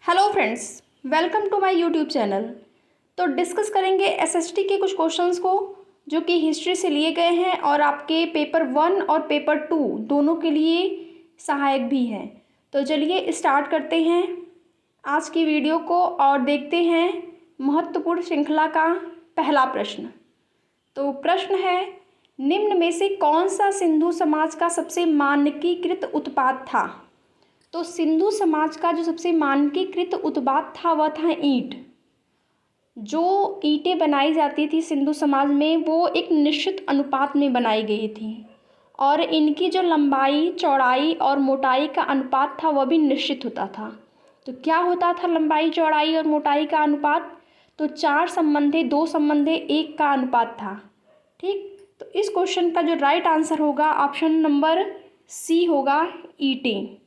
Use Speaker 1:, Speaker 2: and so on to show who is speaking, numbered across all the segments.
Speaker 1: Hello friends, welcome to my YouTube channel. तो discuss करेंगे SST के कुछ क्वेश्चंस को जो कि हिस्ट्री से लिए गए हैं और आपके पेपर 1 और पेपर 2 दोनों के लिए सहायक भी हैं। तो चलिए स्टार्ट करते हैं आज की वीडियो को और देखते हैं महत्वपूर्ण श्रृंखला का पहला प्रश्न। तो प्रश्न है, निम्न में से कौन सा सिंधु समाज का सबसे मानकीकृत उत्पाद था? तो सिंधु समाज का जो सबसे मानकीकृत उत्पाद था वह था ईंट। जो ईंटें बनाई जाती थी सिंधु समाज में वो एक निश्चित अनुपात में बनाई गई थी और इनकी जो लंबाई, चौड़ाई और मोटाई का अनुपात था वह भी निश्चित होता था। तो क्या होता था लंबाई, चौड़ाई और मोटाई का अनुपात? तो 4 संबंधे 2 संबंधे 1 का अनुपात था। ठीक, तो इस क्वेश्चन का जो राइट आंसर होगा ऑप्शन नंबर सी होगा, ईंटें।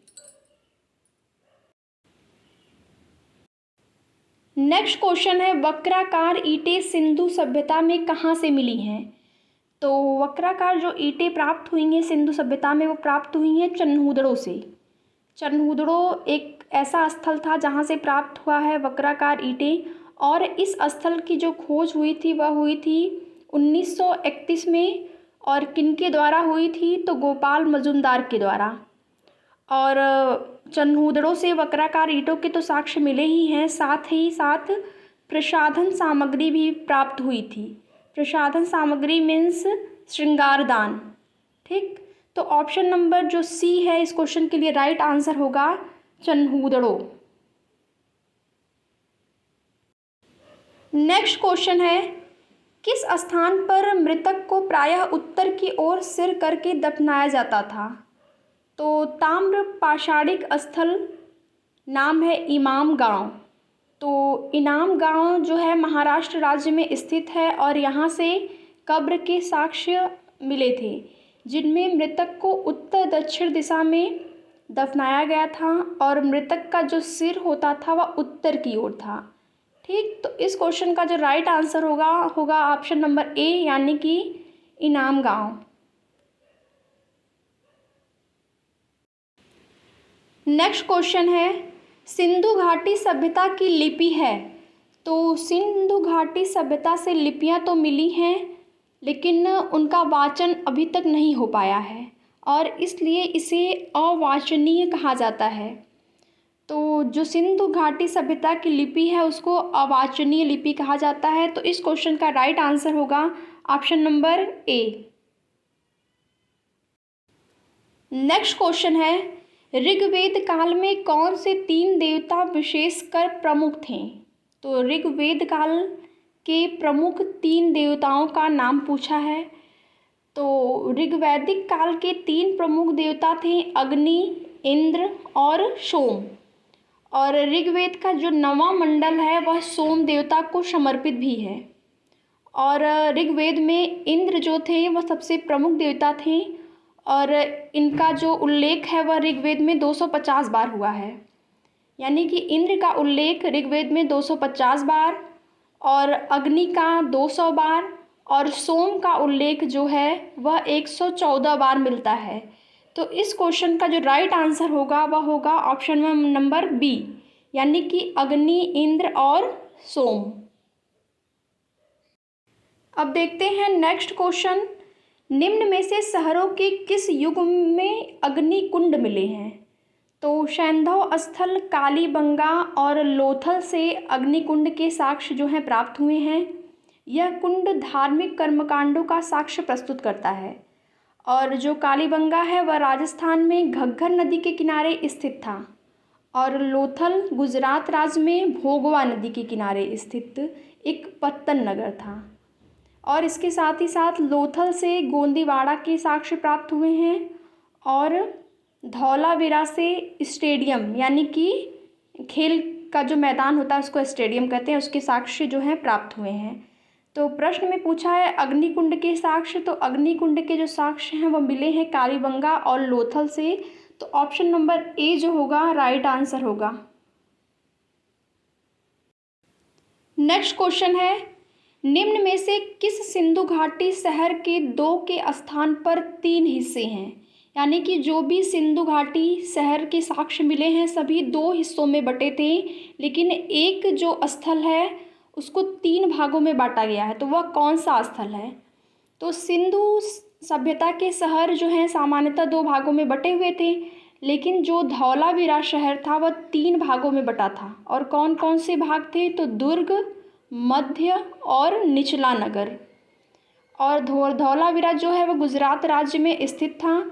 Speaker 1: नेक्स्ट क्वेश्चन है, वक्राकार ईंटें सिंधु सभ्यता में कहाँ से मिली हैं? तो वक्राकार जो ईंटें प्राप्त हुई हैं सिंधु सभ्यता में वो प्राप्त हुई हैं चन्हूदड़ों से। चन्हूदड़ों एक ऐसा स्थल था जहाँ से प्राप्त हुआ है वक्राकार ईंटें और इस स्थल की जो खोज हुई थी वह हुई थी 1931 में। और किनके द्वारा हुई थी? तो गोपाल मजूमदार के द्वारा। और चन्हूदड़ों से वक्राकार ईंटों के तो साक्ष्य मिले ही हैं, साथ ही साथ प्रसाधन सामग्री भी प्राप्त हुई थी। प्रसाधन सामग्री मीन्स श्रृंगारदान। ठीक, तो ऑप्शन नंबर जो सी है इस क्वेश्चन के लिए राइट आंसर होगा चन्हूदड़ों। नेक्स्ट क्वेश्चन है, किस स्थान पर मृतक को प्रायः उत्तर की ओर सिर करके दफनाया जाता था? तो ताम्र पाषाणिक स्थल नाम है इमाम गांव। तो इनाम गांव जो है महाराष्ट्र राज्य में स्थित है और यहाँ से कब्र के साक्ष्य मिले थे जिनमें मृतक को उत्तर दक्षिण दिशा में दफनाया गया था और मृतक का जो सिर होता था वह उत्तर की ओर था। ठीक, तो इस क्वेश्चन का जो राइट आंसर होगा ऑप्शन नंबर ए यानी कि इनाम गांव। नेक्स्ट क्वेश्चन है, सिंधु घाटी सभ्यता की लिपि है। तो सिंधु घाटी सभ्यता से लिपियां तो मिली हैं लेकिन उनका वाचन अभी तक नहीं हो पाया है और इसलिए इसे अवाचनीय कहा जाता है। तो जो सिंधु घाटी सभ्यता की लिपि है उसको अवाचनीय लिपि कहा जाता है। तो इस क्वेश्चन का राइट आंसर होगा option number A. Next question है, ऋग्वेद काल में कौन से 3 देवता विशेषकर प्रमुख थे? तो ऋग्वेद काल के प्रमुख 3 देवताओं का नाम पूछा है। तो ऋग्वैदिक काल के 3 प्रमुख देवता थे अग्नि, इंद्र और सोम। और ऋग्वेद का जो 9वां मंडल है वह सोम देवता को समर्पित भी है। और ऋग्वेद में इंद्र जो थे वह सबसे प्रमुख देवता थे और इनका जो उल्लेख है वह ऋग्वेद में 250 बार हुआ है। यानी कि इंद्र का उल्लेख ऋग्वेद में 250 बार और अग्नि का 200 बार और सोम का उल्लेख जो है वह 114 बार मिलता है। तो इस क्वेश्चन का जो राइट आंसर होगा वह होगा ऑप्शन नंबर बी यानी कि अग्नि, इंद्र और सोम। अब देखते हैं नेक्स्ट क्वेश्चन, निम्न में से शहरों के किस युग में अग्नि कुंड मिले हैं? तो सैंधव स्थल, कालीबंगा और लोथल से अग्नि कुंड के साक्ष्य जो हैं प्राप्त हुए हैं। यह कुंड धार्मिक कर्मकांडों का साक्ष्य प्रस्तुत करता है और जो कालीबंगा है वह राजस्थान में घग्गर नदी के किनारे स्थित था और लोथल गुजरात राज्य में भोगवा नदी के किनारे स्थित एक पत्तन नगर था। और इसके साथ ही साथ लोथल से गोंदीवाड़ा के साक्ष्य प्राप्त हुए हैं और धौलावीरा से स्टेडियम यानी कि खेल का जो मैदान होता है उसको स्टेडियम कहते हैं, उसके साक्ष्य जो हैं प्राप्त हुए हैं। तो प्रश्न में पूछा है अग्निकुंड के साक्ष्य, तो अग्निकुंड के जो साक्ष्य हैं वो मिले हैं कालीबंगा और लोथल से। तो ऑप्शन नंबर ए जो होगा राइट आंसर होगा। नेक्स्ट क्वेश्चन है, निम्न में से किस सिंधु घाटी शहर के 2 के स्थान पर 3 हिस्से हैं? यानी कि जो भी सिंधु घाटी शहर के साक्ष्य मिले हैं सभी 2 हिस्सों में बटे थे, लेकिन एक जो स्थल है उसको 3 भागों में बांटा गया है। तो वह कौन सा स्थल है? तो सिंधु सभ्यता के शहर जो हैं सामान्यतः 2 भागों में बटे हुए थे, लेकिन जो धौलावीरा शहर था वह 3 भागों में बटा था। और कौन कौन से भाग थे? तो दुर्ग, मध्य और निचला नगर। और धौलावीरा जो है वह गुजरात राज्य में स्थित था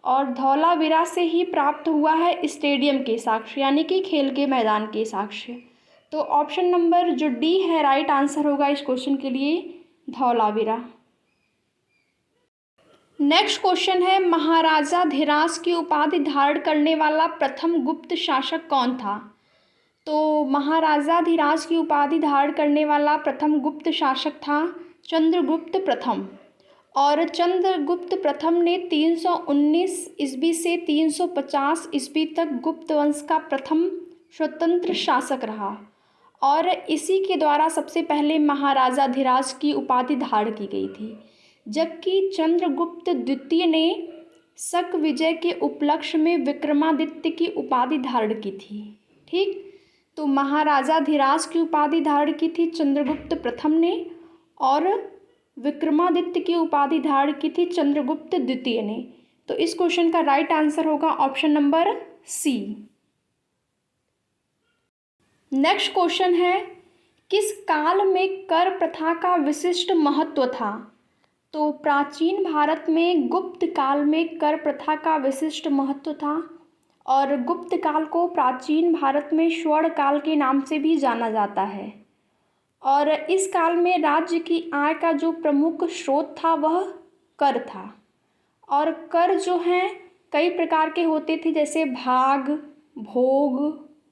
Speaker 1: और धौलावीरा से ही प्राप्त हुआ है स्टेडियम के साक्ष्य, यानी कि खेल के मैदान के साक्ष्य। तो ऑप्शन नंबर जो डी है राइट आंसर होगा इस क्वेश्चन के लिए, धौलावीरा। नेक्स्ट क्वेश्चन है, महाराजा धीराज की उपाधि धारण करने वाला प्रथम गुप्त शासक कौन था? तो महाराजा धीराज की उपाधि धारण करने वाला प्रथम गुप्त शासक था चंद्रगुप्त प्रथम। और चंद्रगुप्त प्रथम ने 319 ईस्वी से 350 ईस्वी तक गुप्त वंश का प्रथम स्वतंत्र शासक रहा और इसी के द्वारा सबसे पहले महाराजा धीराज की उपाधि धारण की गई थी। जबकि चंद्रगुप्त द्वितीय ने शक विजय के उपलक्ष्य में विक्रमादित्य की उपाधि धारण की थी। ठीक, तो महाराजा धीराज की उपाधि धारण की थी चंद्रगुप्त प्रथम ने और विक्रमादित्य की उपाधि धारण की थी चंद्रगुप्त द्वितीय ने। तो इस क्वेश्चन का राइट आंसर होगा option number C. Next question है, किस काल में कर प्रथा का विशिष्ट महत्व था? तो प्राचीन भारत में गुप्त काल में कर प्रथा का विशिष्ट महत्व था और गुप्त काल को प्राचीन भारत में स्वर्ण काल के नाम से भी जाना जाता है। और इस काल में राज्य की आय का जो प्रमुख स्रोत था वह कर था। और कर जो हैं कई प्रकार के होते थे, जैसे भाग, भोग,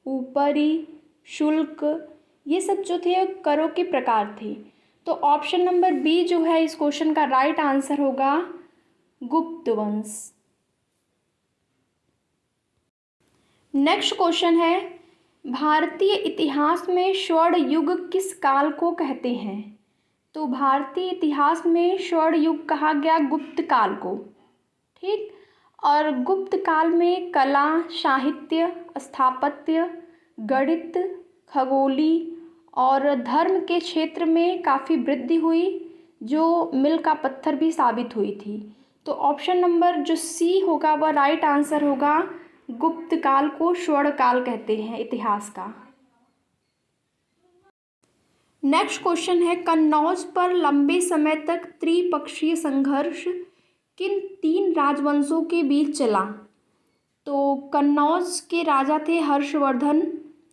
Speaker 1: ऊपरी, शुल्क, ये सब जो थे करों के प्रकार थे। तो ऑप्शन नंबर बी जो है इस क्वेश्चन का राइट आंसर होगा, गुप्त वंश। नेक्स्ट क्वेश्चन है, भारतीय इतिहास में स्वर्ण युग किस काल को कहते हैं? तो भारतीय इतिहास में स्वर्ण युग कहा गया गुप्त काल को। ठीक, और गुप्त काल में कला, साहित्य, स्थापत्य, गणित, खगोली और धर्म के क्षेत्र में काफ़ी वृद्धि हुई, जो मील का पत्थर भी साबित हुई थी। तो ऑप्शन नंबर जो सी होगा वह राइट आंसर होगा, गुप्त काल को स्वर्ण काल कहते हैं इतिहास का। नेक्स्ट क्वेश्चन है, कन्नौज पर लंबे समय तक त्रिपक्षीय संघर्ष किन 3 राजवंशों के बीच चला? तो कन्नौज के राजा थे हर्षवर्धन।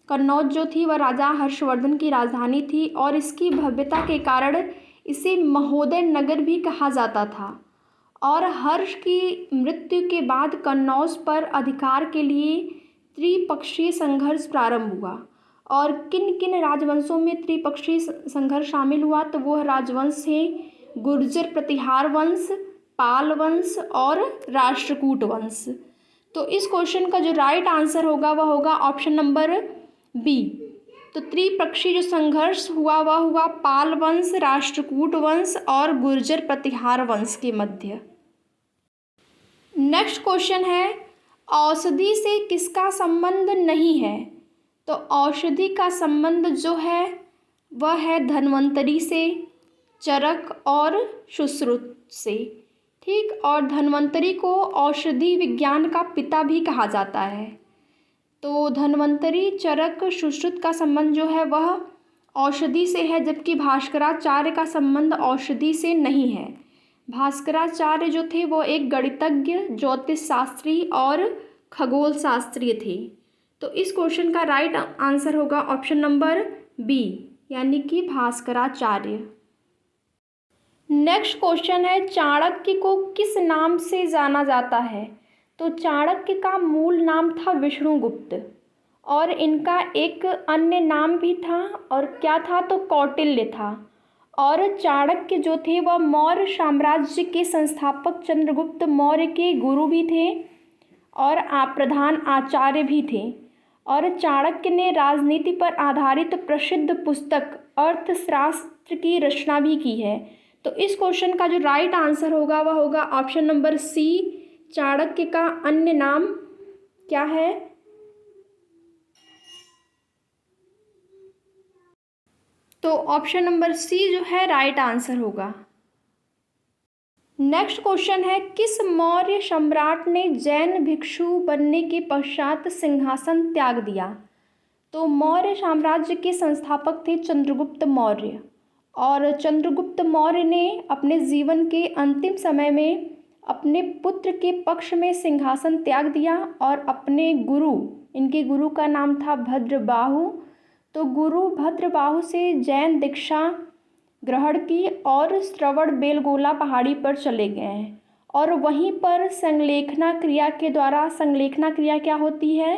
Speaker 1: कन्नौज जो थी वह राजा हर्षवर्धन की राजधानी थी और इसकी भव्यता के कारण इसे महोदय नगर भी कहा जाता था। और हर्ष की मृत्यु के बाद कन्नौज पर अधिकार के लिए त्रिपक्षीय संघर्ष प्रारंभ हुआ। और किन किन राजवंशों में त्रिपक्षीय संघर्ष शामिल हुआ? तो वह राजवंश हैं गुर्जर प्रतिहार वंश, पाल वंश और राष्ट्रकूट वंश। तो इस क्वेश्चन का जो राइट आंसर होगा वह होगा ऑप्शन नंबर बी। तो त्रिपक्षीय जो संघर्ष हुआ वह हुआ पाल वंश, राष्ट्रकूट वंश और गुर्जर प्रतिहार वंश के मध्य। नेक्स्ट क्वेश्चन है, औषधि से किसका संबंध नहीं है? तो औषधि का संबंध जो है वह है धन्वंतरी से, चरक और सुश्रुत से। ठीक, और धन्वंतरी को औषधि विज्ञान का पिता भी कहा जाता है। तो धन्वंतरी, चरक, सुश्रुत का संबंध जो है वह औषधि से है, जबकि भास्कराचार्य का संबंध औषधि से नहीं है। भास्कराचार्य जो थे वो एक गणितज्ञ, ज्योतिष शास्त्री और खगोल शास्त्री थे। तो इस क्वेश्चन का राइट आंसर होगा ऑप्शन नंबर बी, यानी कि भास्कराचार्य। नेक्स्ट क्वेश्चन है, चाणक्य को किस नाम से जाना जाता है? तो चाणक्य का मूल नाम था विष्णुगुप्त और इनका एक अन्य नाम भी था, और क्या था? तो कौटिल्य था। और चाणक्य जो थे वह मौर्य साम्राज्य के संस्थापक चंद्रगुप्त मौर्य के गुरु भी थे और प्रधान आचार्य भी थे। और चाणक्य ने राजनीति पर आधारित प्रसिद्ध पुस्तक अर्थशास्त्र की रचना भी की है। तो इस क्वेश्चन का जो राइट आंसर होगा वह होगा ऑप्शन नंबर सी, चाणक्य का अन्य नाम क्या है? तो ऑप्शन नंबर सी जो है राइट आंसर होगा। नेक्स्ट क्वेश्चन है, किस मौर्य सम्राट ने जैन भिक्षु बनने के पश्चात सिंहासन त्याग दिया? तो मौर्य साम्राज्य के संस्थापक थे चंद्रगुप्त मौर्य, और चंद्रगुप्त मौर्य ने अपने जीवन के अंतिम समय में अपने पुत्र के पक्ष में सिंहासन त्याग दिया और अपने गुरु, इनके गुरु का नाम था भद्रबाहु, तो गुरु भद्रबाहु से जैन दीक्षा ग्रहण की और श्रवण बेलगोला पहाड़ी पर चले गए हैं और वहीं पर संलेखना क्रिया के द्वारा, संलेखना क्रिया क्या होती है?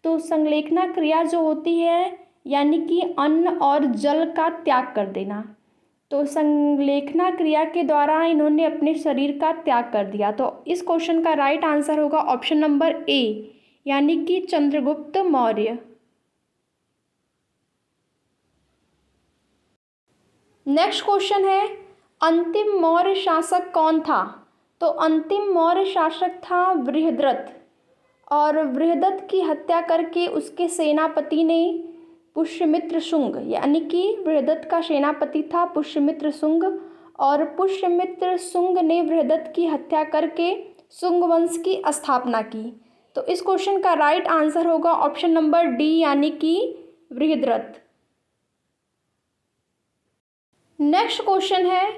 Speaker 1: तो संलेखना क्रिया जो होती है यानी कि अन्न और जल का त्याग कर देना, तो संलेखना क्रिया के द्वारा इन्होंने अपने शरीर का त्याग कर दिया। तो इस क्वेश्चन का राइट आंसर होगा ऑप्शन नंबर ए, यानी कि चंद्रगुप्त मौर्य। नेक्स्ट क्वेश्चन है, अंतिम मौर्य शासक कौन था? तो अंतिम मौर्य शासक था बृहद्रथ, और बृहदत्त की हत्या करके उसके सेनापति ने पुष्यमित्र शुंग, यानी कि बृहदत्त का सेनापति था पुष्यमित्र शुंग, और पुष्यमित्र शुंग ने बृहदत्त की हत्या करके शुंग वंश की स्थापना की। तो इस क्वेश्चन का राइट आंसर होगा ऑप्शन नंबर डी, यानी कि बृहद्रथ। नेक्स्ट क्वेश्चन है,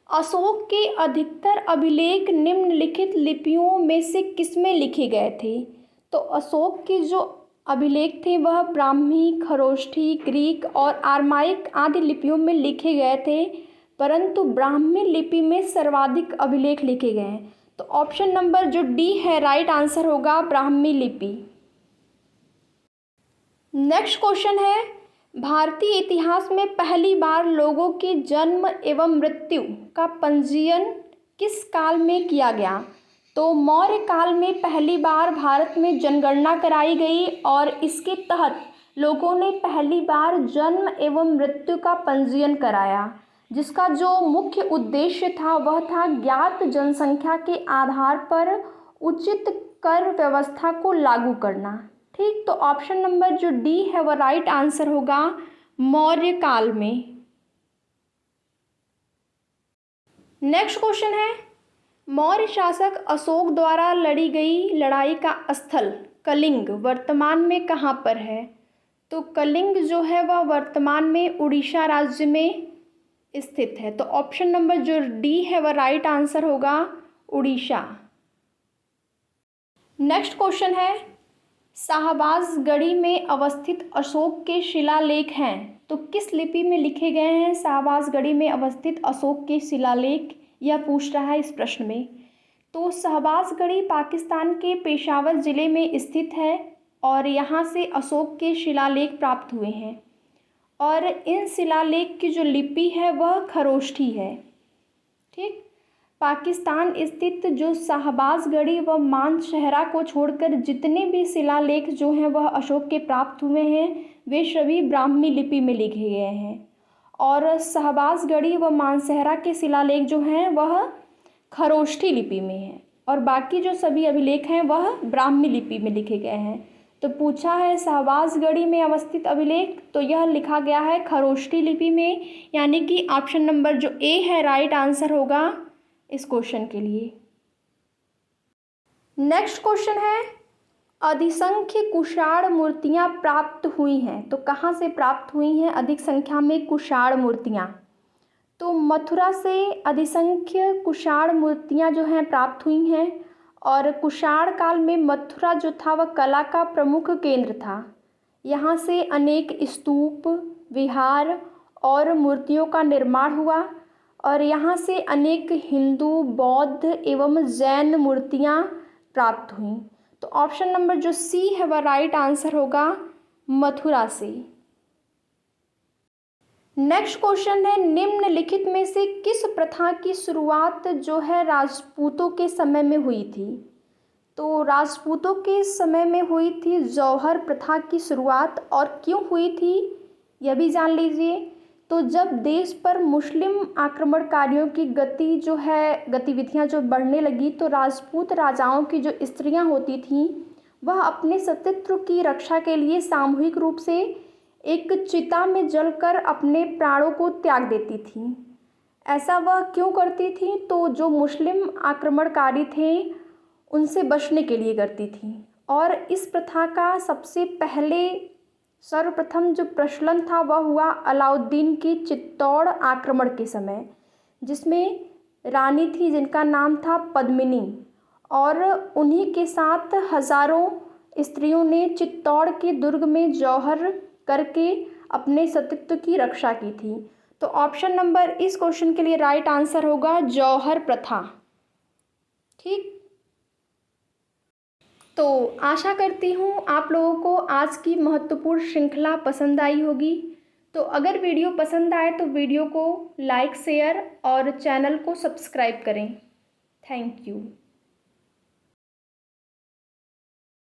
Speaker 1: अशोक के अधिकतर अभिलेख निम्नलिखित लिपियों में से किसमें लिखे गए थे? तो अशोक के जो अभिलेख थे वह ब्राह्मी, खरोष्ठी, ग्रीक और आर्माइक आदि लिपियों में लिखे गए थे, परंतु ब्राह्मी लिपि में सर्वाधिक अभिलेख लिखे गए हैं। तो ऑप्शन नंबर जो डी है राइट आंसर होगा ब्राह्मी लिपि। नेक्स्ट क्वेश्चन है, भारतीय इतिहास में पहली बार लोगों के जन्म एवं मृत्यु का पंजीयन किस काल में किया गया? तो मौर्य काल में पहली बार भारत में जनगणना कराई गई और इसके तहत लोगों ने पहली बार जन्म एवं मृत्यु का पंजीयन कराया, जिसका जो मुख्य उद्देश्य था वह था ज्ञात जनसंख्या के आधार पर उचित कर व्यवस्था को लागू करना। ठीक, तो ऑप्शन नंबर जो डी है वह राइट आंसर होगा मौर्य काल में। नेक्स्ट क्वेश्चन है, मौर्य शासक अशोक द्वारा लड़ी गई लड़ाई का स्थल कलिंग वर्तमान में कहाँ पर है? तो कलिंग जो है वह वर्तमान में उड़ीसा राज्य में स्थित है। तो ऑप्शन नंबर जो डी है वह राइट आंसर होगा उड़ीसा। नेक्स्ट क्वेश्चन है, शाहबाजगढ़ी में अवस्थित अशोक के शिलालेख हैं तो किस लिपि में लिखे गए हैं? शाहबाजगढ़ी में अवस्थित अशोक के शिलालेख, यह पूछ रहा है इस प्रश्न में। तो शाहबाजगढ़ी पाकिस्तान के पेशावर ज़िले में स्थित है और यहाँ से अशोक के शिलालेख प्राप्त हुए हैं, और इन शिलालेख की जो लिपि है वह खरोष्ठी है। ठीक, पाकिस्तान स्थित जो शाहबाजगढ़ी व मानशहरा को छोड़कर जितने भी शिलालेख जो हैं वह अशोक के प्राप्त हुए हैं वे सभी ब्राह्मी लिपि में लिखे गए हैं, और शाहबाजगढ़ी व मानशहरा के शिलालेख जो हैं वह खरोष्ठी लिपि में हैं, और बाकी जो सभी अभिलेख हैं वह ब्राह्मी लिपि में लिखे गए हैं। तो पूछा है शाहबाजगढ़ी में अवस्थित अभिलेख, तो यह लिखा गया है खरोष्ठी लिपि में, यानी कि ऑप्शन नंबर जो ए है राइट आंसर होगा इस क्वेश्चन के लिए। नेक्स्ट क्वेश्चन है, अधिसंख्य कुषाण मूर्तियां प्राप्त हुई हैं तो कहाँ से प्राप्त हुई हैं अधिक संख्या में कुषाण मूर्तियां? तो मथुरा से अधिसंख्य कुषाण मूर्तियां जो हैं प्राप्त हुई हैं, और कुषाण काल में मथुरा जो था वह कला का प्रमुख केंद्र था। यहाँ से अनेक स्तूप, विहार और मूर्तियों का निर्माण हुआ, और यहाँ से अनेक हिंदू, बौद्ध एवं जैन मूर्तियाँ प्राप्त हुईं। तो ऑप्शन नंबर जो सी है वह राइट आंसर होगा मथुरा से। नेक्स्ट क्वेश्चन है, निम्नलिखित में से किस प्रथा की शुरुआत जो है राजपूतों के समय में हुई थी? तो राजपूतों के समय में हुई थी जौहर प्रथा की शुरुआत, और क्यों हुई थी यह भी जान लीजिए। तो जब देश पर मुस्लिम आक्रमणकारियों की गतिविधियां जो बढ़ने लगी, तो राजपूत राजाओं की जो स्त्रियां होती थीं वह अपने सतीत्व की रक्षा के लिए सामूहिक रूप से एक चिता में जलकर अपने प्राणों को त्याग देती थीं। ऐसा वह क्यों करती थीं? तो जो मुस्लिम आक्रमणकारी थे उनसे बचने के लिए करती थीं। और इस प्रथा का सबसे पहले सर्वप्रथम जो प्रचलन था वह हुआ अलाउद्दीन की चित्तौड़ आक्रमण के समय, जिसमें रानी थी जिनका नाम था पद्मिनी, और उन्हीं के साथ हजारों स्त्रियों ने चित्तौड़ के दुर्ग में जौहर करके अपने सतीत्व की रक्षा की थी। तो ऑप्शन नंबर इस क्वेश्चन के लिए राइट आंसर होगा जौहर प्रथा। ठीक, तो आशा करती हूँ आप लोगों को आज की महत्वपूर्ण श्रृंखला पसंद आई होगी। तो अगर वीडियो पसंद आए तो वीडियो को लाइक, शेयर और चैनल को सब्सक्राइब करें। Thank you.